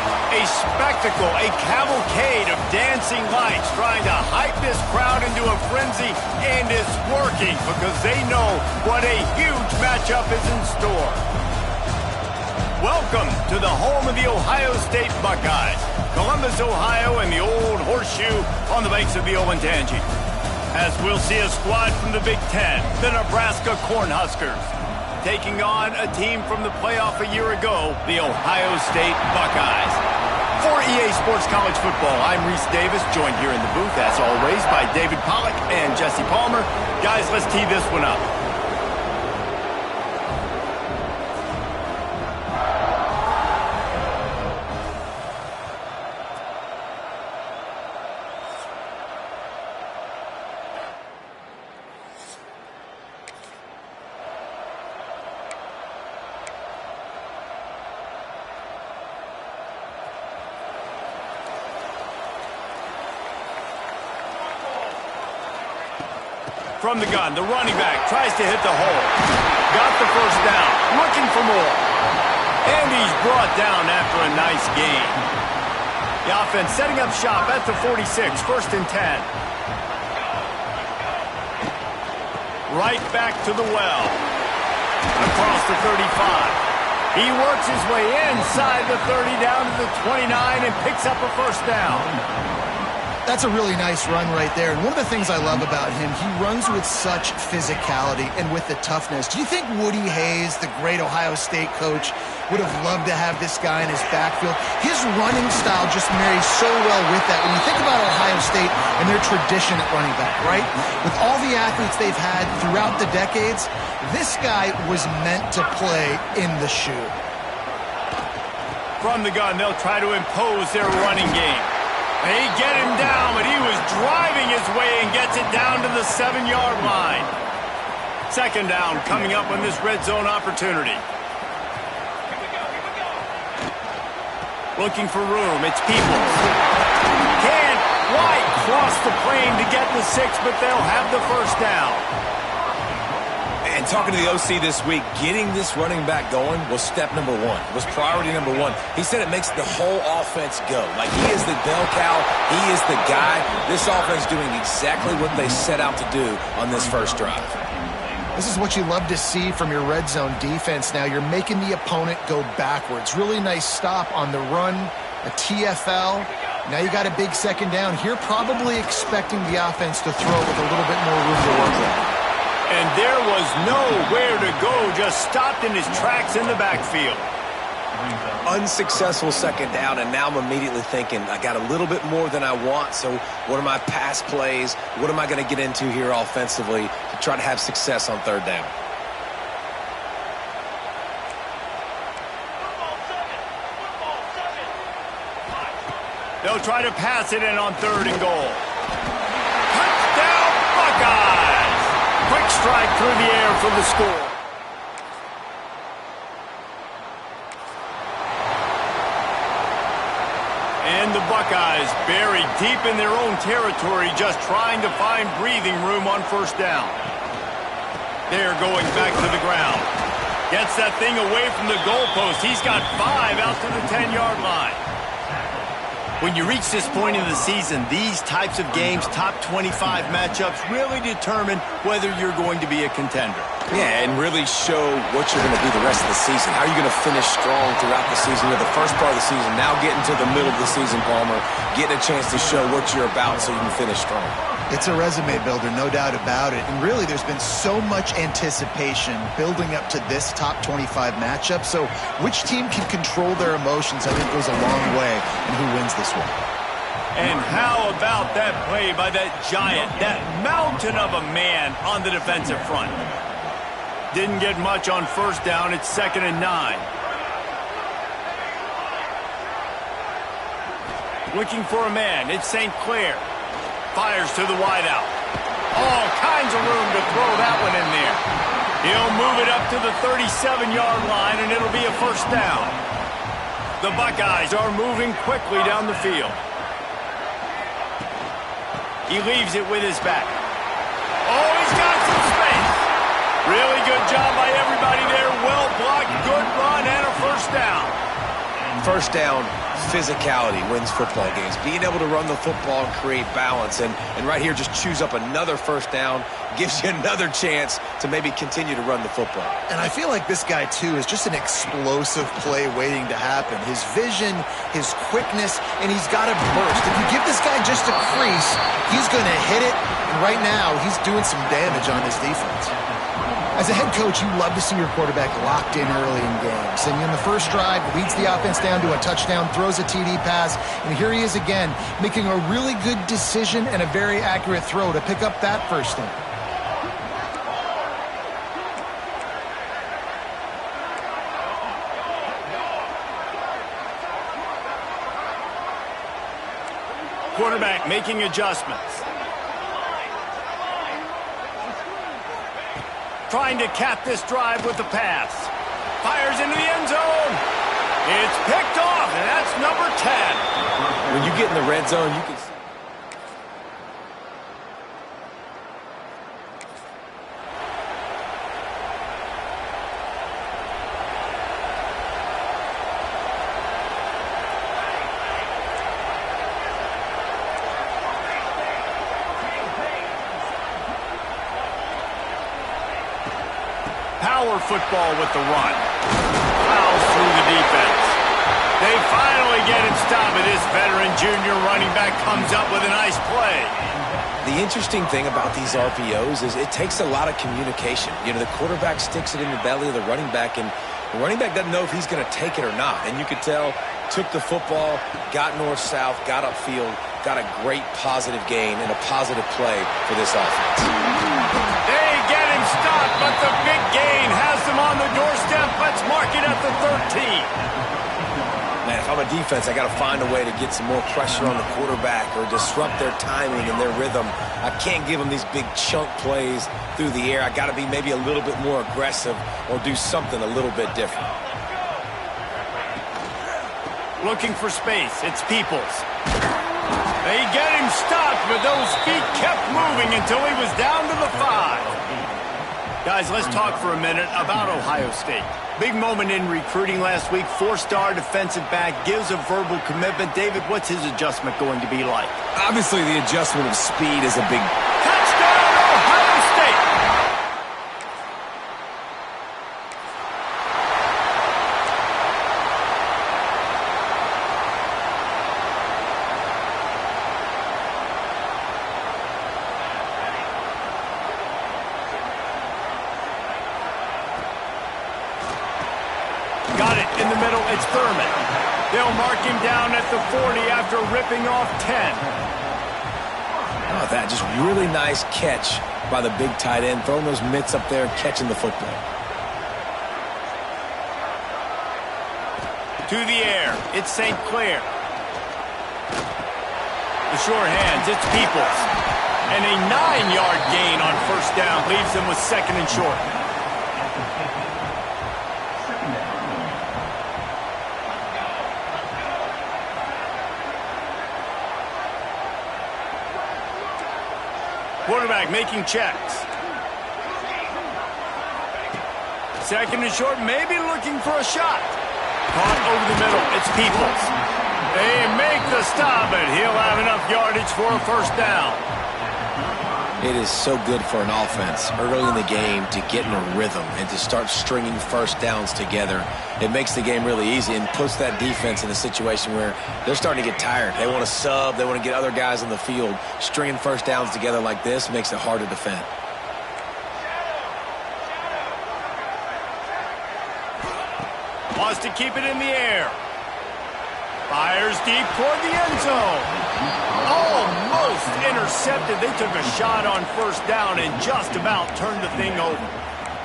A spectacle, a cavalcade of dancing lights trying to hype this crowd into a frenzy, and it's working because they know what a huge matchup is in store. Welcome to the home of the Ohio State Buckeyes, Columbus, Ohio, and the old horseshoe on the banks of the Olentangy. As we'll see a squad from the Big Ten, the Nebraska Cornhuskers, taking on a team from the playoff a year ago, the Ohio State Buckeyes. For EA Sports College Football, I'm Reese Davis, joined here in the booth, as always, by David Pollack and Jesse Palmer. Guys, let's tee this one up. From the gun, the running back tries to hit the hole. Got the first down, looking for more. And he's brought down after a nice gain. The offense setting up shop at the 46, 1st and 10. Right back to the well. Across the 35. He works his way inside the 30 down to the 29 and picks up a first down. That's a really nice run right there. And one of the things I love about him, he runs with such physicality and with the toughness. Do you think Woody Hayes, the great Ohio State coach, would have loved to have this guy in his backfield? His running style just marries so well with that. When you think about Ohio State and their tradition at running back, right? With all the athletes they've had throughout the decades, this guy was meant to play in the shoe. From the gun, they'll try to impose their running game. They get him down, but he was driving his way and gets it down to the 7-yard line. 2nd down coming up on this red zone opportunity. Looking for room. It's Peoples. Can't quite cross the plane to get the 6, but they'll have the first down. And talking to the OC this week, getting this running back going was step number one, was priority number one. He said it makes the whole offense go. Like, he is the bell cow. He is the guy. This offense doing exactly what they set out to do on this first drive. This is what you love to see from your red zone defense now. You're making the opponent go backwards. Really nice stop on the run, a TFL. Now you got a big 2nd down. Here probably expecting the offense to throw with a little bit more room to work with. And there was nowhere to go, just stopped in his tracks in the backfield. Unsuccessful 2nd down, and now I'm immediately thinking, I got a little bit more than I want, so what are my pass plays? What am I going to get into here offensively to try to have success on 3rd down? They'll try to pass it in on 3rd and goal. Touchdown, Buckeyes! Quick strike through the air for the score. And the Buckeyes buried deep in their own territory, just trying to find breathing room on 1st down. They're going back to the ground. Gets that thing away from the goalpost. He's got 5 out to the 10-yard line. When you reach this point in the season, these types of games, top 25 matchups, really determine whether you're going to be a contender. Yeah, and really show what you're going to do the rest of the season. How are you going to finish strong throughout the season? You know, the first part of the season, now getting to the middle of the season, Palmer, getting a chance to show what you're about so you can finish strong. It's a resume builder, no doubt about it. And really, there's been so much anticipation building up to this top 25 matchup. So which team can control their emotions, I think, goes a long way in who wins this one. And how about that play by that giant, that mountain of a man on the defensive front? Didn't get much on 1st down. It's 2nd and 9. Looking for a man. It's St. Clair. Fires to the wideout. All kinds of room to throw that one in there. He'll move it up to the 37-yard line, and it'll be a 1st down. The Buckeyes are moving quickly down the field. He leaves it with his back. Oh, he's got some space. Really good job by everybody there. Well blocked, good run, and a 1st down. 1st down, physicality wins football games. Being able to run the football and create balance. And right here, just choose up another first down, gives you another chance to maybe continue to run the football. And I feel like this guy, too, is just an explosive play waiting to happen. His vision, his quickness, and he's got a burst. If you give this guy just a crease, he's going to hit it. And right now, he's doing some damage on this defense. As a head coach, you love to see your quarterback locked in early in games. And in the first drive, leads the offense down to a touchdown, throws a TD pass, and here he is again, making a really good decision and a very accurate throw to pick up that first down. Quarterback making adjustments. Trying to cap this drive with the pass. Fires into the end zone. It's picked off, and that's number 10. When you get in the red zone, you can see. Power football with the run. Fouls through the defense. They finally get him stopped, and this veteran junior running back comes up with a nice play. The interesting thing about these RPOs is it takes a lot of communication. You know, the quarterback sticks it in the belly of the running back, and the running back doesn't know if he's going to take it or not. And you could tell, took the football, got north-south, got upfield, got a great positive gain and a positive play for this offense. They get him stopped, but the big gain has them on the doorstep. Let's mark it at the 13. Man, if I'm a defense, I got to find a way to get some more pressure on the quarterback or disrupt their timing and their rhythm. I can't give them these big chunk plays through the air. I got to be maybe a little bit more aggressive or do something a little bit different. Looking for space. It's Peoples. They get him stopped, but those feet kept moving until he was down to the 5. Guys, let's talk for a minute about Ohio State. Big moment in recruiting last week. 4-star defensive back gives a verbal commitment. David, what's his adjustment going to be like? Obviously, the adjustment of speed is a big... Touchdown, Ohio State! Got it in the middle. It's Thurman. They'll mark him down at the 40 after ripping off 10. How about that? Just really nice catch by the big tight end. Throwing those mitts up there and catching the football. To the air. It's St. Clair. The sure hands. It's Peoples. And a 9-yard gain on first down leaves them with second and short. Quarterback making checks. Second and short, maybe looking for a shot. Caught over the middle. It's Peoples. They make the stop, and he'll have enough yardage for a first down. It is so good for an offense early in the game to get in a rhythm and to start stringing first downs together. It makes the game really easy and puts that defense in a situation where they're starting to get tired. They want to sub. They want to get other guys on the field. Stringing first downs together like this makes it hard to defend. Wants to keep it in the air. Fires deep toward the end zone. Almost intercepted. They took a shot on first down and just about turned the thing over.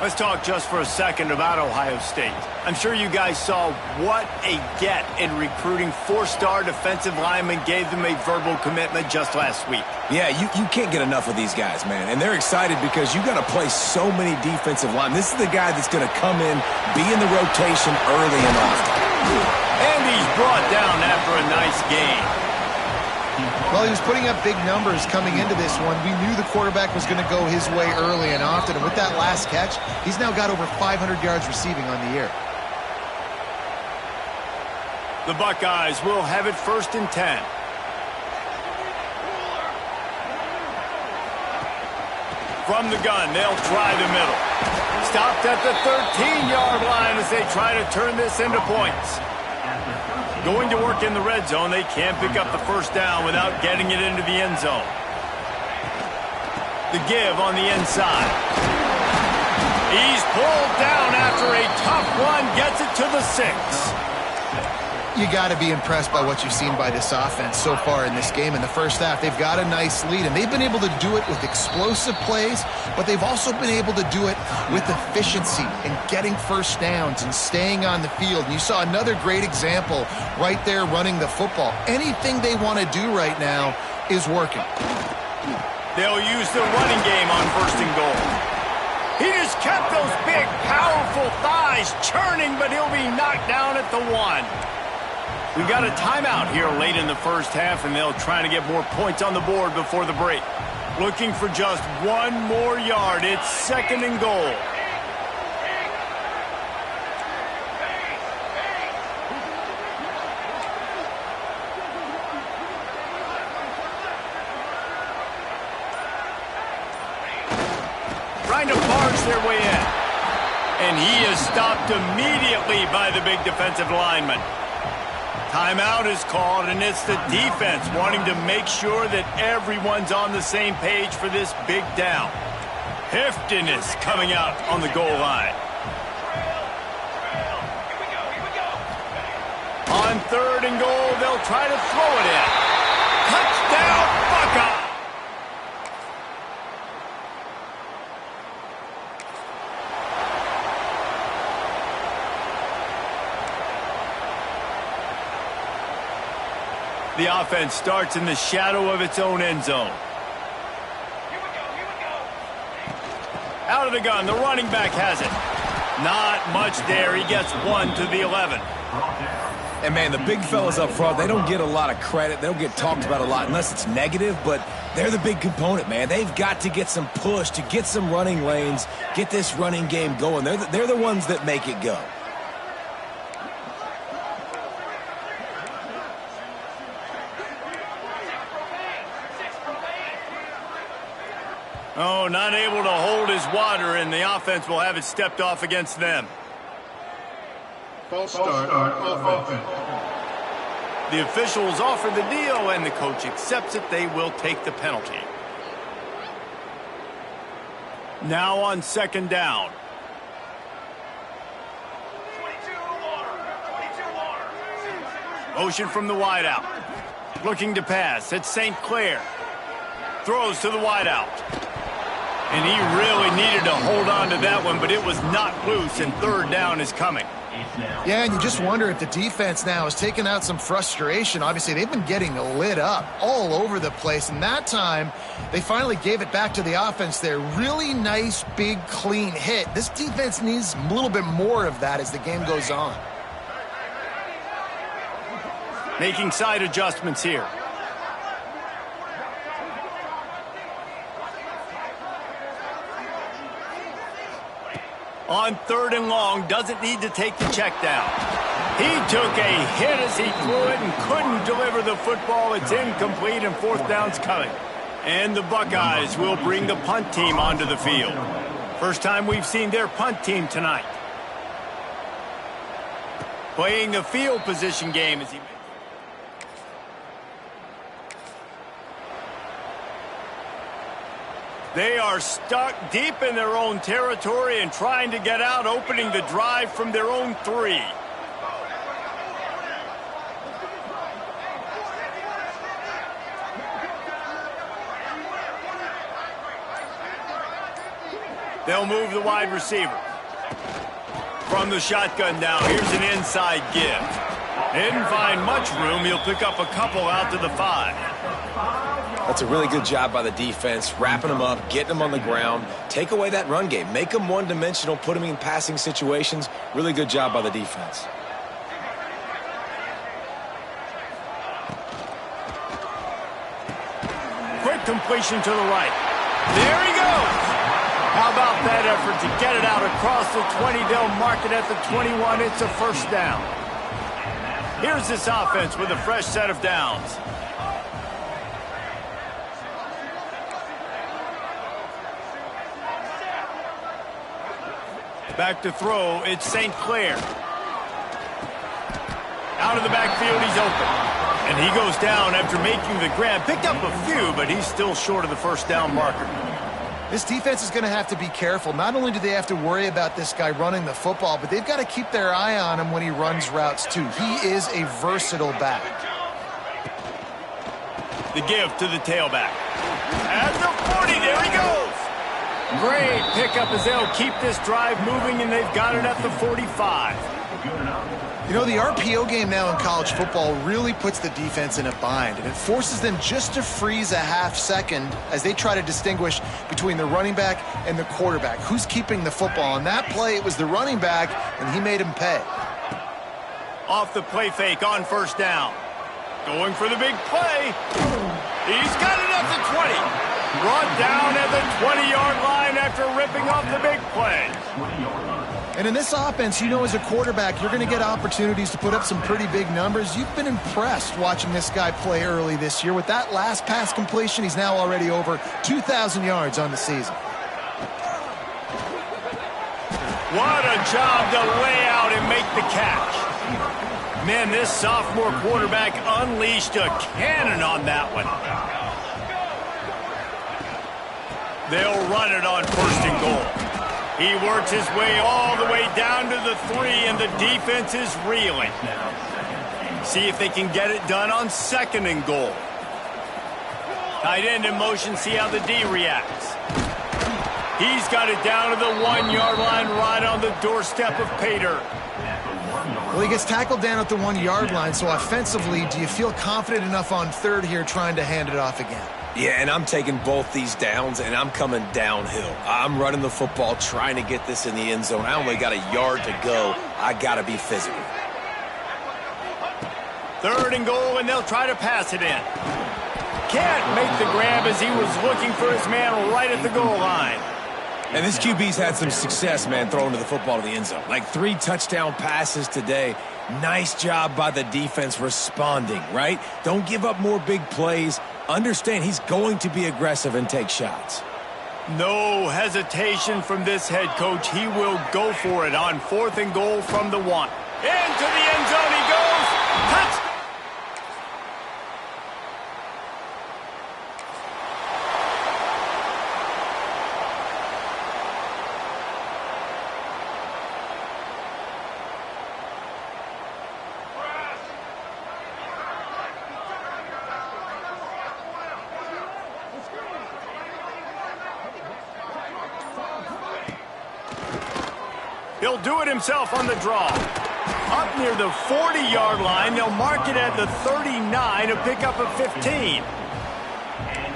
Let's talk just for a second about Ohio State. I'm sure you guys saw what a get in recruiting. 4-star defensive linemen gave them a verbal commitment just last week. Yeah, you can't get enough of these guys, man. And they're excited because you got to play so many defensive linemen. This is the guy that's going to come in, be in the rotation early and often. And he's brought down after a nice game. Well, he was putting up big numbers coming into this one. We knew the quarterback was going to go his way early and often. And with that last catch, he's now got over 500 yards receiving on the year. The Buckeyes will have it 1st and 10. From the gun, they'll try the middle. Stopped at the 13-yard line as they try to turn this into points. Going to work in the red zone, they can't pick up the 1st down without getting it into the end zone. The give on the inside. He's pulled down after a tough run, gets it to the 6. You got to be impressed by what you've seen by this offense so far in this game. In the first half, they've got a nice lead, and they've been able to do it with explosive plays, but they've also been able to do it with efficiency and getting 1st downs and staying on the field. And you saw another great example right there running the football. Anything they want to do right now is working. They'll use the running game on 1st and goal. He just kept those big, powerful thighs churning, but he'll be knocked down at the 1. We've got a timeout here late in the first half, and they'll try to get more points on the board before the break. Looking for just 1 more yard. It's 2nd and goal. Trying to barge their way in. And he is stopped immediately by the big defensive lineman. Timeout is called, and it's the defense wanting to make sure that everyone's on the same page for this big down. Heftiness coming out on the goal line. On 3rd and goal, they'll try to throw it in. Touchdown, Buckeye! The offense starts in the shadow of its own end zone. Out of the gun, the running back has it. Not much there. He gets 1 to the 11. And, man, the big fellas up front, they don't get a lot of credit. They don't get talked about a lot unless it's negative, but they're the big component, man. They've got to get some push, to get some running lanes, get this running game going. They're the ones that make it go. Oh, not able to hold his water, and the offense will have it stepped off against them. False start on offense. The officials offer the deal, and the coach accepts it. They will take the penalty. Now on 2nd down. Motion from the wideout. Looking to pass. It's St. Clair. Throws to the wideout. And he really needed to hold on to that one, but it was not loose, and 3rd down is coming. Yeah, and you just wonder if the defense now has taken out some frustration. Obviously, they've been getting lit up all over the place, and that time they finally gave it back to the offense there. Really nice, big, clean hit. This defense needs a little bit more of that as the game goes on. Making side adjustments here. On 3rd and long, doesn't need to take the check down. He took a hit as he threw it and couldn't deliver the football. It's incomplete, and 4th down's coming. And the Buckeyes will bring the punt team onto the field. First time we've seen their punt team tonight. Playing the field position game as he... They are stuck deep in their own territory and trying to get out, opening the drive from their own 3. They'll move the wide receiver. From the shotgun now, here's an inside give. Didn't find much room. He'll pick up a couple out to the 5. That's a really good job by the defense, wrapping them up, getting them on the ground. Take away that run game. Make them one-dimensional, put them in passing situations. Really good job by the defense. Quick completion to the right. There he goes. How about that effort to get it out across the 20? They'll mark it at the 21. It's a 1st down. Here's this offense with a fresh set of downs. Back to throw, it's St. Clair. Out of the backfield, he's open. And he goes down after making the grab. Picked up a few, but he's still short of the first down marker. This defense is going to have to be careful. Not only do they have to worry about this guy running the football, but they've got to keep their eye on him when he runs routes, too. He is a versatile back. The give to the tailback. At the 40, there he goes. Great pickup as they'll keep this drive moving, and they've got it at the 45. You know, the RPO game now in college football really puts the defense in a bind, and it forces them just to freeze a half second as they try to distinguish between the running back and the quarterback. Who's keeping the football? On that play, it was the running back, and he made him pay. Off the play fake on first down. Going for the big play. He's got it at the 20. Brought down at the 20-yard line after ripping off the big play. And in this offense, you know, as a quarterback, you're going to get opportunities to put up some pretty big numbers. You've been impressed watching this guy play early this year. With that last pass completion, he's now already over 2,000 yards on the season. What a job to lay out and make the catch. Man, this sophomore quarterback unleashed a cannon on that one. They'll run it on first and goal. He works his way all the way down to the 3, and the defense is reeling. See if they can get it done on second and goal. Tight end in motion, see how the D reacts. He's got it down to the 1-yard line right on the doorstep of pay dirt. Well, he gets tackled down at the 1-yard line, so offensively, do you feel confident enough on third here trying to hand it off again? Yeah, and I'm taking both these downs, and I'm coming downhill. I'm running the football, trying to get this in the end zone. I only got a yard to go. I got to be physical. Third and goal, and they'll try to pass it in. Can't make the grab as he was looking for his man right at the goal line. And this QB's had some success, man, throwing to the football to the end zone. Like 3 touchdown passes today. Nice job by the defense responding, right? Don't give up more big plays. Understand he's going to be aggressive and take shots. No hesitation from this head coach. He will go for it on fourth and goal from the 1. Into the end zone he goes. Touchdown! He'll do it himself on the draw. Up near the 40-yard line, they'll mark it at the 39 to pick up a 15.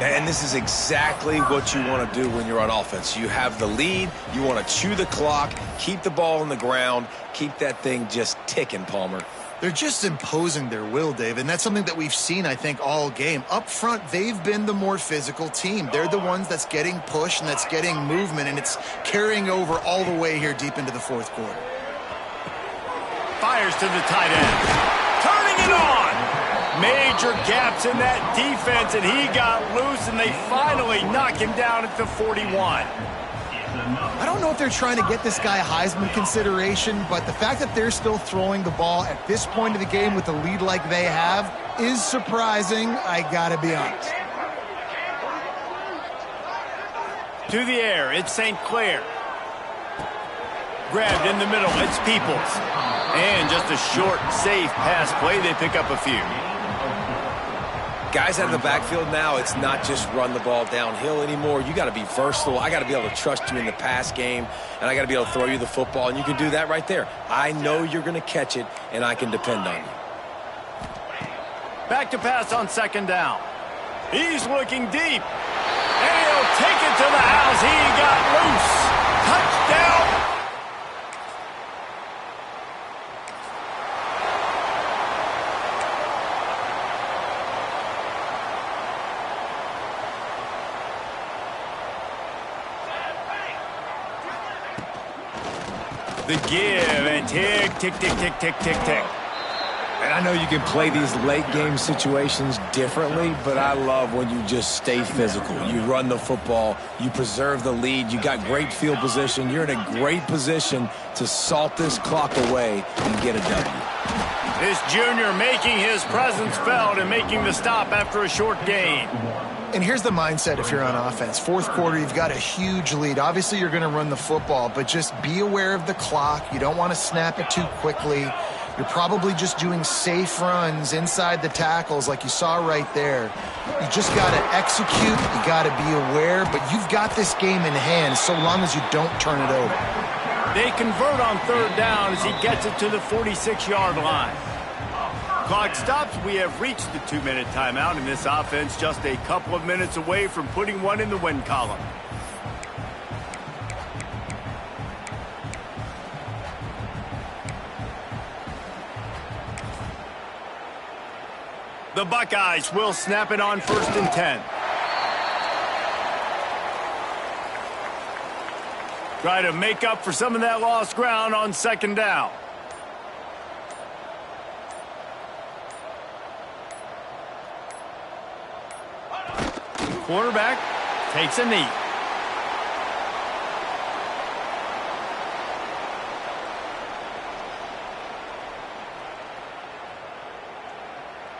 And this is exactly what you want to do when you're on offense. You have the lead, you want to chew the clock, keep the ball on the ground, keep that thing just ticking, Palmer. They're just imposing their will, Dave, and that's something that we've seen, I think, all game. Up front, they've been the more physical team. They're the ones that's getting pushed and that's getting movement, and it's carrying over all the way here deep into the fourth quarter. Fires to the tight end. Turning it on. Major gaps in that defense, and he got loose, and they finally knock him down at the 41. I don't know if they're trying to get this guy Heisman consideration, but the fact that they're still throwing the ball at this point of the game with a lead like they have is surprising, I gotta be honest. To the air, it's St. Clair. Grabbed in the middle, it's Peoples. And just a short, safe pass play, they pick up a few. Guys out of the backfield now, it's not just run the ball downhill anymore. You got to be versatile. I got to be able to trust you in the pass game, and I got to be able to throw you the football, and you can do that right there. I know you're going to catch it, and I can depend on you. Back to pass on second down. He's looking deep, and he'll take it to the house. He got loose. Touchdown. The give, and tick, tick, tick, tick, tick, tick, tick. And I know you can play these late-game situations differently, but I love when you just stay physical. You run the football, you preserve the lead, you got great field position. You're in a great position to salt this clock away and get a W. This junior making his presence felt and making the stop after a short gain. And here's the mindset if you're on offense. Fourth quarter, you've got a huge lead. Obviously, you're going to run the football, but just be aware of the clock. You don't want to snap it too quickly. You're probably just doing safe runs inside the tackles like you saw right there. You just got to execute. You got to be aware, but you've got this game in hand so long as you don't turn it over. They convert on third down as he gets it to the 46-yard line. Clock stops. We have reached the 2-minute timeout, and this offense just a couple of minutes away from putting one in the win column. The Buckeyes will snap it on 1st and 10. Try to make up for some of that lost ground on 2nd down. Quarterback takes a knee.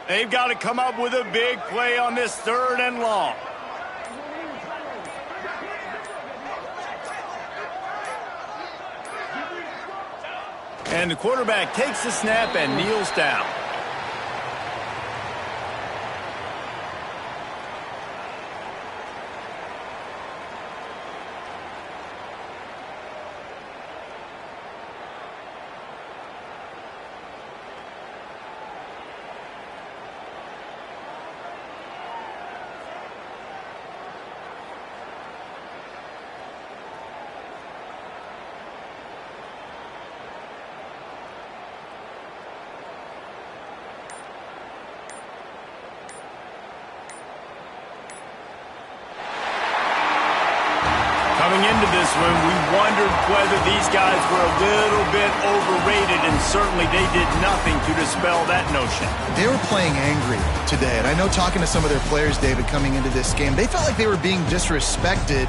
They've got to come up with a big play on this 3rd and long. And the quarterback takes the snap and kneels down. Coming into this one, we wondered whether these guys were a little bit overrated, and certainly they did nothing to dispel that notion. They were playing angry today, and I know talking to some of their players, David, coming into this game, they felt like they were being disrespected.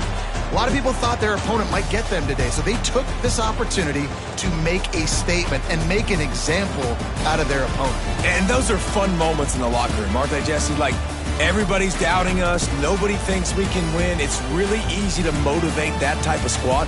A lot of people thought their opponent might get them today, so they took this opportunity to make a statement and make an example out of their opponent. And those are fun moments in the locker room, aren't they, Jesse? Like, everybody's doubting us. Nobody thinks we can win. It's really easy to motivate that type of squad.